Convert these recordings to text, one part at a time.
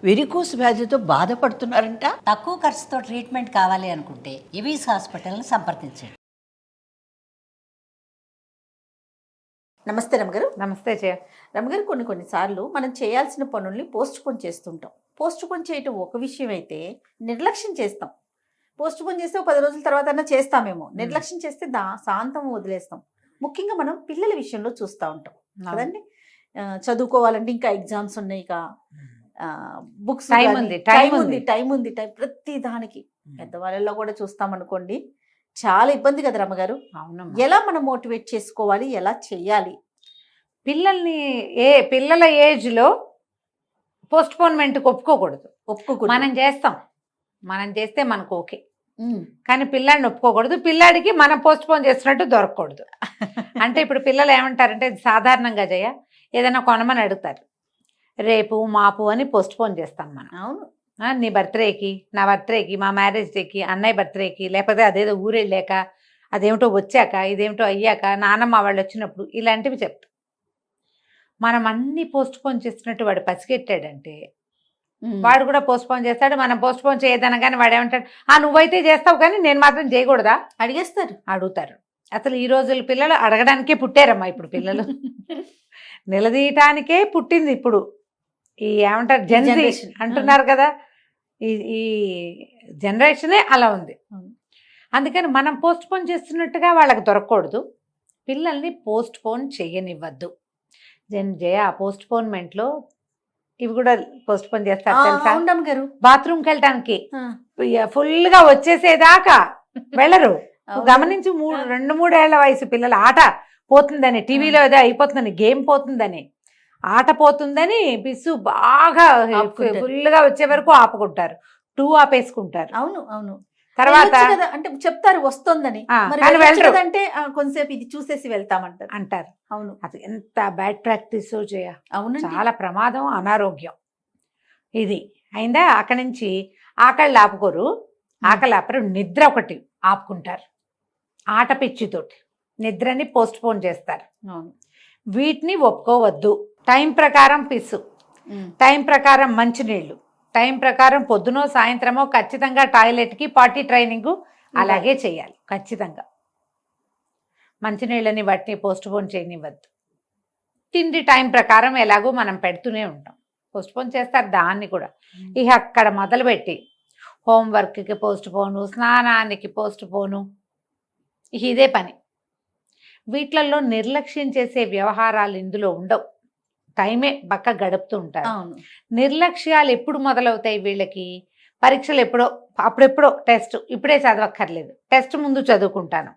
Varicose వ్యాధితో బాధపడుతున్నారంట. తక్కువ ఖర్చుతో ట్రీట్మెంట్ కావాలి అనుకుంటే ఎవిస్ హాస్పిటల్ని సంప్రదించండి. నమస్తే రమగారు. నమస్తే జయ. రమగారు, కొన్నిసార్లు మనం చేయాల్సిన పనుల్ని పోస్ట్పోన్ చేస్తుంటాం. పోస్ట్పోన్ చేయటం ఒక విషయం అయితే నిర్లక్ష్యం చేస్తాం. పోస్ట్పోన్ చేస్తే 10 రోజుల తర్వాత అన్నా చేస్తామేమో, నిర్లక్ష్యం చేస్తే శాంతం వదిలేస్తాం. ముఖ్యంగా మనం పిల్లల విషయంలో చూస్తూ ఉంటాం కదండి. చదువుకోవాలంటే ఇంకా ఎగ్జామ్స్ ఉన్నాయి, ఇక బుక్స్ టైం ఉంది ప్రతి దానికి. పెద్దవాళ్ళలో కూడా చూస్తాం అనుకోండి, చాలా ఇబ్బంది కదా రమ్మగారు. ఎలా మనం మోటివేట్ చేసుకోవాలి, ఎలా చెయ్యాలి పిల్లల్ని? పిల్లల ఏజ్లో పోస్ట్పోన్మెంట్కి ఒప్పుకోకూడదు. మనం చేస్తే మనకు ఓకే, కానీ పిల్లాడిని ఒప్పుకోకూడదు. పిల్లాడికి మనం పోస్ట్పోన్ చేస్తున్నట్టు దొరకకూడదు. అంటే ఇప్పుడు పిల్లలు ఏమంటారంటే, సాధారణంగా జయ ఏదైనా కొనమని అడుగుతారు, రేపు మాపు అని పోస్ట్పోన్ చేస్తాం మనం. అవును, నీ బర్త్డేకి, నా బర్త్డేకి, మా మ్యారేజ్ డేకి, అన్నయ్య బర్త్డేకి, లేకపోతే అదేదో ఊరెళ్ళాక, అదేమిటో వచ్చాక, ఇదేమిటో అయ్యాక, నానమ్మ వాళ్ళు వచ్చినప్పుడు, ఇలాంటివి చెప్తాం. మనం అన్నీ పోస్ట్పోన్ చేస్తున్నట్టు వాడు పసిగెట్టాడంటే వాడు కూడా పోస్ట్పోన్ చేస్తాడు. మనం పోస్ట్పోన్ చేయదనగానే వాడు ఏమంటాడు, నువ్వైతే చేస్తావు కానీ నేను మాత్రం చేయకూడదా? అడుగుతారు. అసలు ఈ రోజుల పిల్లలు అడగడానికే పుట్టారమ్మా. ఇప్పుడు పిల్లలు నిలదీయటానికే పుట్టింది ఇప్పుడు ఈ ఏమంటారు జనరేషన్ అంటున్నారు కదా. ఈ జనరేషనే అలా ఉంది. అందుకని మనం పోస్ట్పోన్ చేస్తున్నట్టుగా వాళ్ళకి దొరకకూడదు. పిల్లల్ని పోస్ట్పోన్ చేయనివ్వద్దు. జయ, పోస్ట్పోన్మెంట్లో ఇవి కూడా పోస్ట్పోన్ చేస్తారు తెలుసా? బాత్రూమ్కి వెళ్ళటానికి ఫుల్గా వచ్చేసేదాకా వెళ్ళరు. గమనించి 2-3 ఏళ్ల వయసు పిల్లల ఆట పోతుందని, టీవీలో ఏదో అయిపోతుందని, గేమ్ పోతుందని, ఆట పోతుందని పిస్సు బాగా ఫుల్గా వచ్చే వరకు ఆపుకుంటారు, 2 ఆపేసుకుంటారు. అవును. తర్వాత అంటే చెప్తారు వస్తుందని, అంటే కొంతసేపు ఇది చూసేసి వెళ్తామంటారు అంటారు. అవును, అది ఎంత బ్యాడ్ ప్రాక్టీస్ చేయ. అవును, చాలా ప్రమాదం, అనారోగ్యం. ఇది అయిందా? అక్కడి నుంచి ఆకళ్ళు ఆపుకోరు, ఆకలి ఆపరు, నిద్ర ఒకటి ఆపుకుంటారు. ఆట పిచ్చితోటి నిద్రని పోస్ట్పోన్ చేస్తారు. వీటిని ఒప్పుకోవద్దు. టైం ప్రకారం పిస్సు, టైం ప్రకారం మంచినీళ్ళు, టైం ప్రకారం పొద్దునో సాయంత్రమో ఖచ్చితంగా టాయిలెట్కి పార్టీ ట్రైనింగు అలాగే చేయాలి. ఖచ్చితంగా మంచినీళ్ళని వాటిని పోస్ట్పోన్ చేయనివ్వద్దు. తిండి టైం ప్రకారం ఎలాగో మనం పెడుతూనే ఉంటాం, పోస్ట్పోన్ చేస్తారు దాన్ని కూడా. ఇక అక్కడ మొదలుపెట్టి హోంవర్క్కి పోస్ట్పోను, స్నానానికి పోస్ట్పోను, ఇదే పని. వీటిలలో నిర్లక్ష్యం చేసే వ్యవహారాలు ఇందులో ఉండవు. టైమే బక్క గడుపుతూ ఉంటారు. నిర్లక్ష్యాలు ఎప్పుడు మొదలవుతాయి వీళ్ళకి? పరీక్షలు ఎప్పుడో, అప్పుడెప్పుడో టెస్ట్, ఇప్పుడే చదవక్కర్లేదు, టెస్ట్ ముందు చదువుకుంటాను,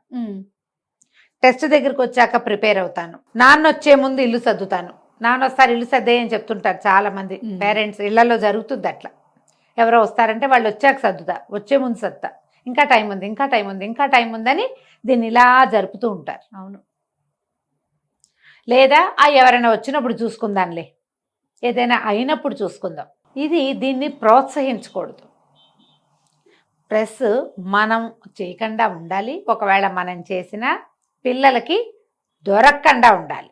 టెస్ట్ దగ్గరికి వచ్చాక ప్రిపేర్ అవుతాను, నాన్న వచ్చే ముందు ఇల్లు సర్దుతాను, నాన్న వస్తారు ఇల్లు సర్దేయని చెప్తుంటారు చాలా మంది పేరెంట్స్. ఇళ్లలో జరుగుతుంది అట్లా. ఎవరో వస్తారంటే వాళ్ళు వచ్చాక సర్దుతా, వచ్చే ముందు సర్దుతా, ఇంకా టైం ఉంది, ఇంకా టైం ఉంది, ఇంకా టైం ఉందని దీన్ని ఇలా జరుపుతూ ఉంటారు. అవును. లేదా ఎవరైనా వచ్చినప్పుడు చూసుకుందాంలే, ఏదైనా అయినప్పుడు చూసుకుందాం. దీన్ని ప్రోత్సహించకూడదు. ప్లస్ మనం చేయకుండా ఉండాలి. ఒకవేళ మనం చేసినా పిల్లలకి దొరకకుండా ఉండాలి.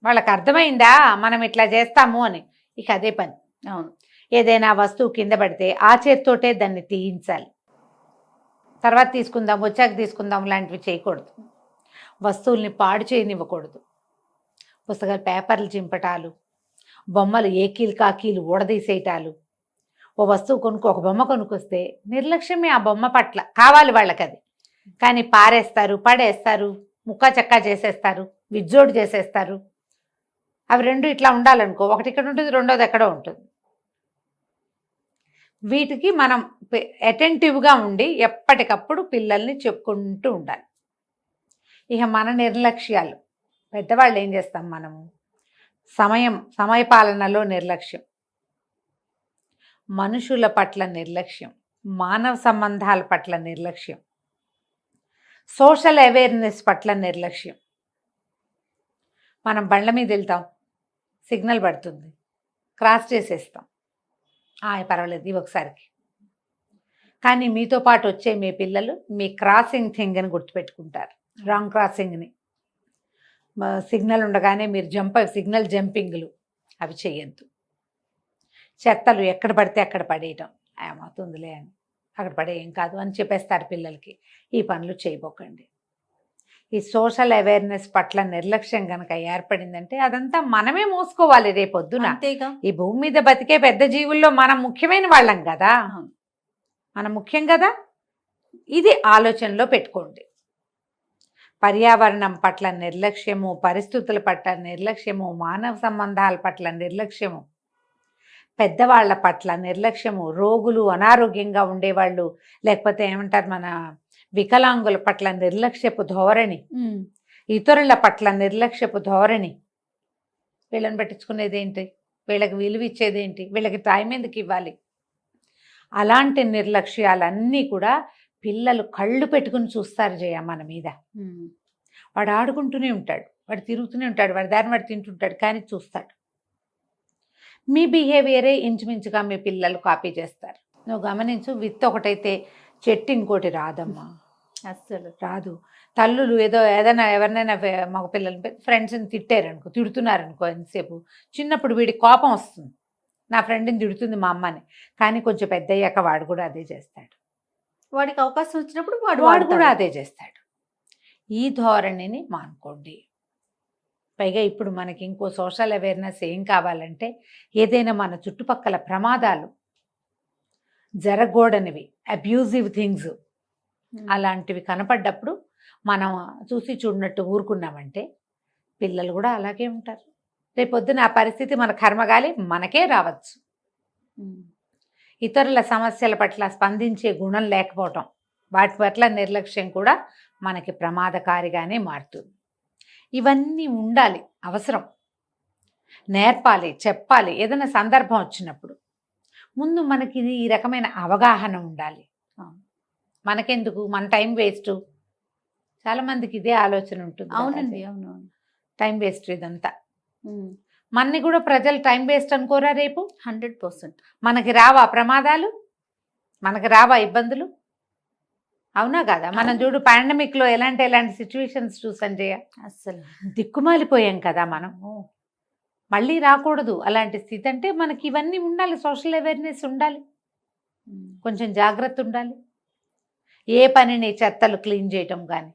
వాళ్ళకి అర్థమైందా మనం ఇట్లా చేస్తాము అని, ఇక అదే పని. అవును. ఏదైనా వస్తువు కింద పడితే ఆ చేతితోటే దాన్ని తీయించాలి. తర్వాత తీసుకుందాం, వచ్చాక తీసుకుందాం లాంటివి చేయకూడదు. వస్తువుల్ని పాడు చేయనివ్వకూడదు. పుస్తకాలు పేపర్లు చింపటాలు, బొమ్మలు ఏకీలు కాకీలు ఊడదీసేయటాలు. ఓ వస్తువు ఒక బొమ్మ కొనుక్కొస్తే నిర్లక్ష్యమే ఆ బొమ్మ పట్ల. కావాలి వాళ్ళకి అది, కానీ పారేస్తారు, పడేస్తారు, ముక్కా చక్కా చేసేస్తారు, విజ్జోడు చేసేస్తారు. అవి 2 ఇట్లా ఉండాలనుకో, ఒకటి ఇక్కడ ఉంటుంది, రెండోది ఎక్కడో ఉంటుంది. వీటికి మనం అటెంటివ్గా ఉండి ఎప్పటికప్పుడు పిల్లల్ని చెప్పుకుంటూ ఉండాలి. ఇక మన నిర్లక్ష్యాలు, పెద్దవాళ్ళు ఏం చేస్తాం మనము? సమయపాలనలో నిర్లక్ష్యం, మనుషుల పట్ల నిర్లక్ష్యం, మానవ సంబంధాల పట్ల నిర్లక్ష్యం, సోషల్ అవేర్నెస్ పట్ల నిర్లక్ష్యం. మనం బండ్ల మీద వెళ్తాం, సిగ్నల్ పడుతుంది, క్రాస్ చేసేస్తాం, పర్వాలేదు ఇవి ఒకసారికి. కానీ మీతో పాటు వచ్చే మీ పిల్లలు మీ క్రాసింగ్ థింగ్ అని గుర్తుపెట్టుకుంటారు, రాంగ్ క్రాసింగ్ని. సిగ్నల్ ఉండగానే మీరు సిగ్నల్ జంపింగ్లు అవి చేయొద్దు. చెత్తలు ఎక్కడ పడితే అక్కడ పడేయటం, ఏమవుతుందిలే అని అక్కడ పడే ఏం కాదు అని చెప్పేస్తారు పిల్లలకి. ఈ పనులు చేయబోకండి. ఈ సోషల్ అవేర్నెస్ పట్ల నిర్లక్ష్యం కనుక ఏర్పడిందంటే అదంతా మనమే మోసుకోవాలి రేపొద్దున. అంతేగా. ఈ భూమి మీద బతికే పెద్ద జీవుల్లో మనం ముఖ్యమైన వాళ్ళం కదా, మనం ముఖ్యం కదా. ఇది ఆలోచనలో పెట్టుకోండి. పర్యావరణం పట్ల నిర్లక్ష్యము, పరిస్థితుల పట్ల నిర్లక్ష్యము, మానవ సంబంధాల పట్ల నిర్లక్ష్యము, పెద్దవాళ్ల పట్ల నిర్లక్ష్యము, రోగులు అనారోగ్యంగా ఉండేవాళ్ళు, లేకపోతే ఏమంటారు మన వికలాంగుల పట్ల నిర్లక్ష్యపు ధోరణి, ఇతరుల పట్ల నిర్లక్ష్యపు ధోరణి. వీళ్ళని పట్టించుకునేది ఏంటి, వీళ్ళకి విలువ ఇచ్చేది ఏంటి, వీళ్ళకి టైం ఎందుకు ఇవ్వాలి? అలాంటి నిర్లక్ష్యాలన్నీ కూడా పిల్లలు కళ్ళు పెట్టుకుని చూస్తారు జయ మన మీద. వాడు ఆడుకుంటూనే ఉంటాడు, వాడు తిరుగుతూనే ఉంటాడు, వాడి దారిని వాడు తింటుంటాడు, కానీ చూస్తాడు. మీ బిహేవియరే ఇంచుమించుగా మీ పిల్లలు కాపీ చేస్తారు. నువ్వు గమనించు, విత్ ఒకటైతే చెట్టు ఇంకోటి రాదమ్మా, అస్సలు రాదు. తల్లులు ఏదైనా ఎవరినైనా మగ పిల్లలు ఫ్రెండ్స్ని తిట్టారనుకో, తిడుతున్నారనుకో, ఎంతసేపు చిన్నప్పుడు వీడికి కోపం వస్తుంది, నా ఫ్రెండ్ని తిడుతుంది మా అమ్మని, కానీ కొంచెం పెద్ద అయ్యాక వాడు కూడా అదే చేస్తాడు. వాడికి అవకాశం వచ్చినప్పుడు వాడు కూడా అదే చేస్తాడు. ఈ ధోరణిని మానుకోండి. పైగా ఇప్పుడు మనకి ఇంకో సోషల్ అవేర్నెస్ ఏం కావాలంటే, ఏదైనా మన చుట్టుపక్కల ప్రమాదాలు జరగకూడనివి, అబ్యూజివ్ థింగ్స్ అలాంటివి కనపడ్డప్పుడు మనం చూసి చూడనట్టు ఊరుకున్నామంటే పిల్లలు కూడా అలాగే ఉంటారు. రేపొద్దున ఆ పరిస్థితి మన కర్మగాలి మనకే రావచ్చు. ఇతరుల సమస్యల పట్ల స్పందించే గుణం లేకపోవటం, వాటి పట్ల నిర్లక్ష్యం కూడా మనకి ప్రమాదకారిగానే మారుతుంది. ఇవన్నీ ఉండాలి, అవసరం, నేర్పాలి, చెప్పాలి. ఏదైనా సందర్భం వచ్చినప్పుడు ముందు మనకి ఈ రకమైన అవగాహన ఉండాలి. మనకెందుకు, మన టైం వేస్ట్. చాలామందికి ఇదే ఆలోచన ఉంటుంది. అవునండి, అవునవును, టైం వేస్ట్ ఇదంతా. మనని కూడా ప్రజలు టైం వేస్ట్ అనుకోరా రేపు? 100%. మనకి రావా ప్రమాదాలు, మనకి రావా ఇబ్బందులు? అవునా కదా? మనం చూడు పాండమిక్లో ఎలాంటి సిచ్యువేషన్స్ చూసాం జయ, అస్సలు దిక్కుమాలిపోయాం కదా మనం. మళ్ళీ రాకూడదు అలాంటి స్థితి. అంటే మనకి ఇవన్నీ ఉండాలి, సోషల్ అవేర్నెస్ ఉండాలి, కొంచెం జాగ్రత్త ఉండాలి. ఏ పనిని చెత్తలు క్లీన్ చేయటం కానీ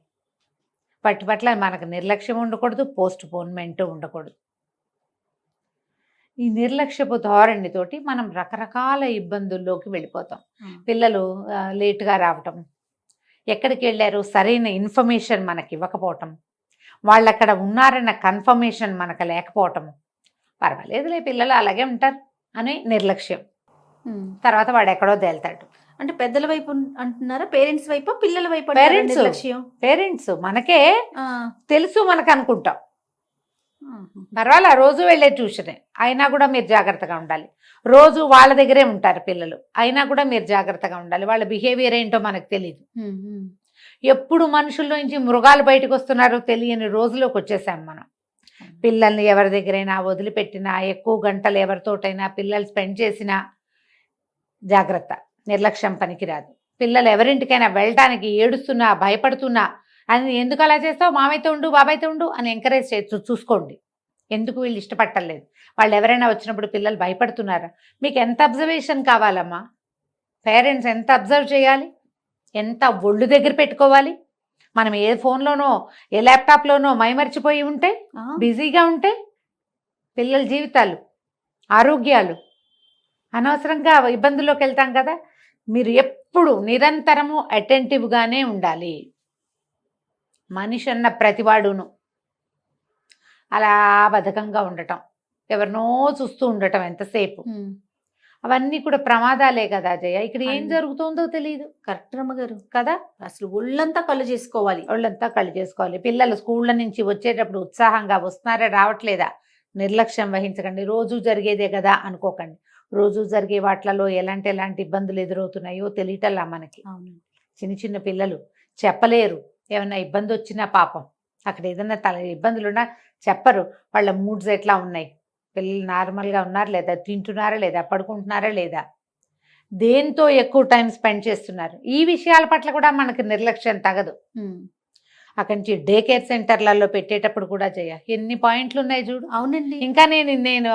వాటి పట్ల మనకు నిర్లక్ష్యం ఉండకూడదు, పోస్ట్ పోన్మెంట్ ఉండకూడదు. ఈ నిర్లక్ష్యపు ధోరణితోటి మనం రకరకాల ఇబ్బందుల్లోకి వెళ్ళిపోతాం. పిల్లలు లేటుగా రావటం, ఎక్కడికి వెళ్ళారు సరైన ఇన్ఫర్మేషన్ మనకి ఇవ్వకపోవటం, వాళ్ళు అక్కడ ఉన్నారన్న కన్ఫర్మేషన్ మనకు లేకపోవటము, పర్వాలేదులే పిల్లలు అలాగే ఉంటారు అని నిర్లక్ష్యం. తర్వాత వాడు ఎక్కడో తేల్తాడు. అంటే పెద్దల వైపు అంటున్నారా, పేరెంట్స్ వైపు, పిల్లల వైపు? పేరెంట్స్ మనకే తెలుసు మనకు అనుకుంటాం. పర్వాలా, రోజు వెళ్ళే ట్యూషనే, అయినా కూడా మీరు జాగ్రత్తగా ఉండాలి. రోజు వాళ్ళ దగ్గరే ఉంటారు పిల్లలు, అయినా కూడా మీరు జాగ్రత్తగా ఉండాలి. వాళ్ళ బిహేవియర్ ఏంటో మనకు తెలియదు. ఎప్పుడు మనుషుల్లో నుంచి మృగాలు బయటకు వస్తున్నారో తెలియని రోజులోకి వచ్చేసాం మనం. పిల్లల్ని ఎవరి దగ్గరైనా వదిలిపెట్టినా, ఎక్కువ గంటలు ఎవరితోటైనా పిల్లలు స్పెండ్ చేసినా జాగ్రత్త, నిర్లక్ష్యం పనికిరాదు. పిల్లలు ఎవరింటికైనా వెళ్ళటానికి ఏడుస్తున్నా, భయపడుతున్నా, అని ఎందుకు అలా చేస్తావు, మామైతే ఉండు, బాబాయ్తో ఉండు అని ఎంకరేజ్ చేయొచ్చు. చూసుకోండి ఎందుకు వీళ్ళు ఇష్టపట్టలేదు. వాళ్ళు ఎవరైనా వచ్చినప్పుడు పిల్లలు భయపడుతున్నారా? మీకు ఎంత అబ్జర్వేషన్ కావాలమ్మా? పేరెంట్స్ ఎంత అబ్జర్వ్ చేయాలి, ఎంత ఒళ్ళు దగ్గర పెట్టుకోవాలి. మనం ఏ ఫోన్లోనో ఏ ల్యాప్టాప్లోనో మైమర్చిపోయి ఉంటే, బిజీగా ఉంటే పిల్లల జీవితాలు, ఆరోగ్యాలు అనవసరంగా ఇబ్బందుల్లోకి వెళ్తాం కదా. మీరు ఎప్పుడు నిరంతరము అటెంటివ్గానే ఉండాలి. మనిషి అన్న ప్రతివాడును అలా బద్ధకంగా ఉండటం, ఎవరినో చూస్తూ ఉండటం ఎంతసేపు, అవన్నీ కూడా ప్రమాదాలే కదా జయ. ఇక్కడ ఏం జరుగుతుందో తెలియదు. కరెక్ట్ రమ్మగారు కదా. అసలు ఒళ్ళంతా కళ్ళు చేసుకోవాలి, ఒళ్ళంతా కళ్ళు చేసుకోవాలి. పిల్లలు స్కూళ్ళ నుంచి వచ్చేటప్పుడు ఉత్సాహంగా వస్తున్నారా, రావట్లేదా, నిర్లక్ష్యం వహించకండి. రోజు జరిగేదే కదా అనుకోకండి. రోజు జరిగే వాటిలలో ఎలాంటి ఇబ్బందులు ఎదురవుతున్నాయో తెలియటల్లా మనకి. చిన్న చిన్న పిల్లలు చెప్పలేరు, ఏమైనా ఇబ్బంది వచ్చినా పాపం అక్కడ ఏదైనా ఇబ్బందులున్నా చెప్పరు. వాళ్ళ మూడ్స్ ఎట్లా ఉన్నాయి, పిల్లలు నార్మల్గా ఉన్నారు లేదా, తింటున్నారా లేదా, పడుకుంటున్నారా లేదా, దేంతో ఎక్కువ టైం స్పెండ్ చేస్తున్నారు, ఈ విషయాల పట్ల కూడా మనకి నిర్లక్ష్యం తగదు. అక్కడి నుంచి డే కేర్ సెంటర్లలో పెట్టేటప్పుడు కూడా ఎన్ని పాయింట్లు ఉన్నాయి చూడు. అవునండి. ఇంకా నేను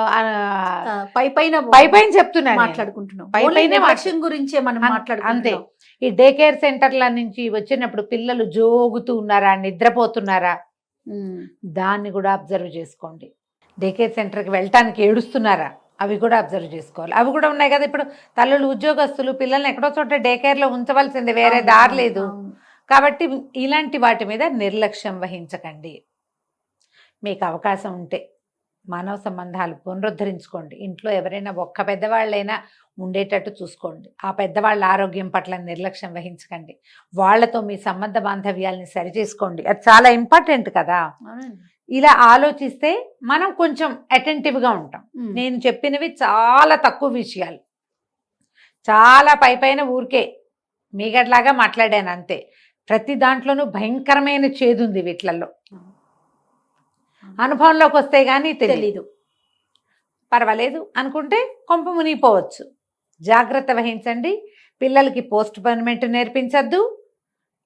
పై పైన చెప్తున్నాను, మాట్లాడుకుంటున్నాం. పైపైనే నిర్లక్ష్యం గురించే మనం అంతే. మాట్లాడుకుంటున్నాం. ఈ డే కేర్ సెంటర్ల నుంచి వచ్చినప్పుడు పిల్లలు జోగుతూ ఉన్నారా, నిద్రపోతున్నారా, దాన్ని కూడా అబ్జర్వ్ చేసుకోండి. డే కేర్ సెంటర్కి వెళ్ళటానికి ఏడుస్తున్నారా, అవి కూడా అబ్జర్వ్ చేసుకోవాలి. అవి కూడా ఉన్నాయి కదా. ఇప్పుడు తల్లులు ఉద్యోగస్తులు పిల్లల్ని ఎక్కడో చోట డే కేర్లో ఉంచవలసిందే, వేరే దారి లేదు. కాబట్టి ఇలాంటి వాటి మీద నిర్లక్ష్యం వహించకండి. మీకు అవకాశం ఉంటే మానవ సంబంధాలు పునరుద్ధరించుకోండి. ఇంట్లో ఎవరైనా ఒక్క పెద్దవాళ్ళైనా ఉండేటట్టు చూసుకోండి. ఆ పెద్దవాళ్ళ ఆరోగ్యం పట్ల నిర్లక్ష్యం వహించకండి. వాళ్ళతో మీ సంబంధ బాంధవ్యాలని సరిచేసుకోండి. అది చాలా ఇంపార్టెంట్ కదా. ఇలా ఆలోచిస్తే మనం కొంచెం అటెంటివ్గా ఉంటాం. నేను చెప్పినవి చాలా తక్కువ విషయాలు, చాలా పైన ఊరికే మీగట్లాగా మాట్లాడాను అంతే. ప్రతి దాంట్లోనూ భయంకరమైన చేదుంది వీటిలలో. అనుభవంలోకి వస్తే కానీ తెలీదు. పర్వాలేదు అనుకుంటే కొంప మునిగిపోవచ్చు. జాగ్రత్త వహించండి. పిల్లలకి పోస్ట్ పోన్మెంట్ నేర్పించద్దు.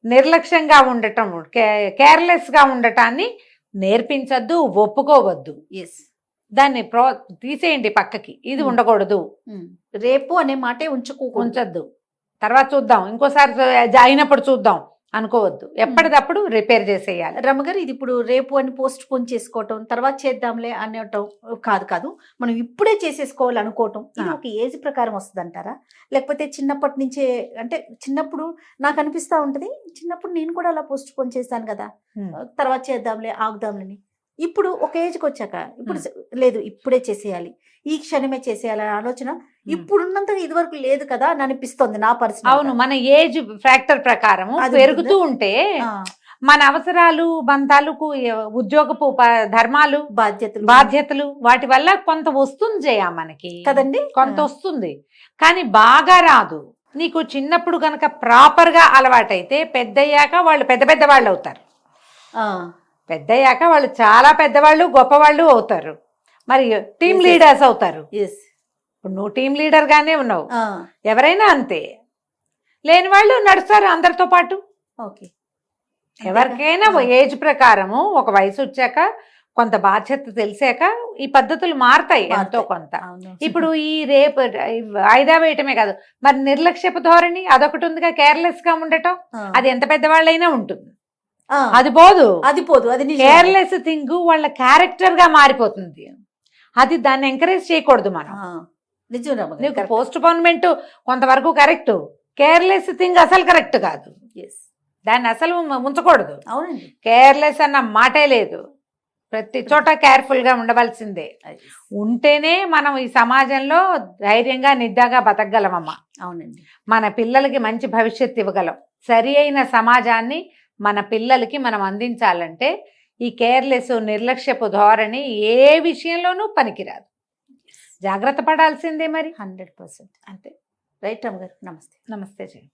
నిర్లక్ష్యంగా ఉండటం, కేర్లెస్గా ఉండటాన్ని నేర్పించద్దు, ఒప్పుకోవద్దు. దాన్ని తీసేయండి పక్కకి. ఇది ఉండకూడదు, రేపు అనే మాటే ఉంచద్దు. తర్వాత చూద్దాం, ఇంకోసారి అయినప్పుడు చూద్దాం అనుకోవద్దు. ఎప్పటికప్పుడు రిపేర్ చేసేయాలి. రమ్మగారు, ఇది ఇప్పుడు రేపు అని పోస్ట్ పోన్ చేసుకోవటం, తర్వాత చేద్దాంలే అనటం కాదు, మనం ఇప్పుడే చేసేసుకోవాలి అనుకోవటం, ఇది ఒక ఏజ్ ప్రకారం వస్తుంది అంటారా? లేకపోతే చిన్నప్పటి నుంచే, అంటే చిన్నప్పుడు నాకు అనిపిస్తూ ఉంటుంది, చిన్నప్పుడు నేను కూడా అలా పోస్ట్ పోన్ చేశాను కదా, తర్వాత చేద్దాంలే ఆగుదాంలని. ఇప్పుడు ఒక ఏజ్కి వచ్చాక ఇప్పుడు లేదు, ఇప్పుడే చేసేయాలి, ఈ క్షణమే చేసేయాలనే ఆలోచన ఇప్పుడున్నంతగా ఇదివరకు లేదు కదా అని అనిపిస్తుంది నా పరిస్థితి. అవును, మన ఏజ్ ఫ్యాక్టర్ ప్రకారం పెరుగుతూ ఉంటే మన అవసరాలు, బంధాలకు, ఉద్యోగపు ధర్మాలు, బాధ్యతలు వాటి వల్ల కొంత వస్తుంది జయ మనకి కదండి, కొంత వస్తుంది. కానీ బాగా రాదు. నీకు చిన్నప్పుడు కనుక ప్రాపర్గా అలవాటైతే పెద్దయ్యాక వాళ్ళు పెద్ద వాళ్ళు అవుతారు. పెద్దయ్యాక వాళ్ళు చాలా పెద్దవాళ్ళు, గొప్పవాళ్ళు అవుతారు. మరి టీమ్ లీడర్స్ అవుతారు. ఇప్పుడు నువ్వు టీమ్ లీడర్ గానే ఉన్నావు, ఎవరైనా అంతే. లేని వాళ్ళు నడుస్తారు అందరితో పాటు. ఎవరికైనా ఏజ్ ప్రకారము ఒక వయసు వచ్చాక, కొంత బాధ్యత తెలిసాక ఈ పద్ధతులు మారుతాయి ఎంతో కొంత. ఇప్పుడు ఈ రేపు వాయిదా వేయటమే కాదు, మరి నిర్లక్ష్యపు ధోరణి అదొకటి ఉందిగా, కేర్లెస్ గా ఉండటం. అది ఎంత పెద్దవాళ్ళైనా ఉంటుంది, అది పోదు. అది కేర్లెస్ థింగ్ వాళ్ళ క్యారెక్టర్ గా మారిపోతుంది. అది దాన్ని ఎంకరేజ్ చేయకూడదు మనం. నీకు పోస్ట్ పోన్మెంట్ కొంతవరకు కరెక్ట్, కేర్లెస్ థింగ్ అసలు కరెక్ట్ కాదు. దాన్ని అసలు ఉంచకూడదు. కేర్లెస్ అన్న మాటే లేదు. ప్రతి చోట కేర్ఫుల్ గా ఉండవలసిందే. ఉంటేనే మనం ఈ సమాజంలో ధైర్యంగా నిద్దాగా బతకగలమమ్మా. అవునండి, మన పిల్లలకి మంచి భవిష్యత్తు ఇవ్వగలం. సరి అయిన సమాజాన్ని మన పిల్లలకి మనం అందించాలంటే ఈ కేర్లెస్, నిర్లక్ష్యపు ధోరణి ఏ విషయంలోనూ పనికిరాదు. జాగ్రత్త పడాల్సిందే మరి. 100% అంతే. రైట్ రమ్మ గారు, నమస్తే. నమస్తే జయ.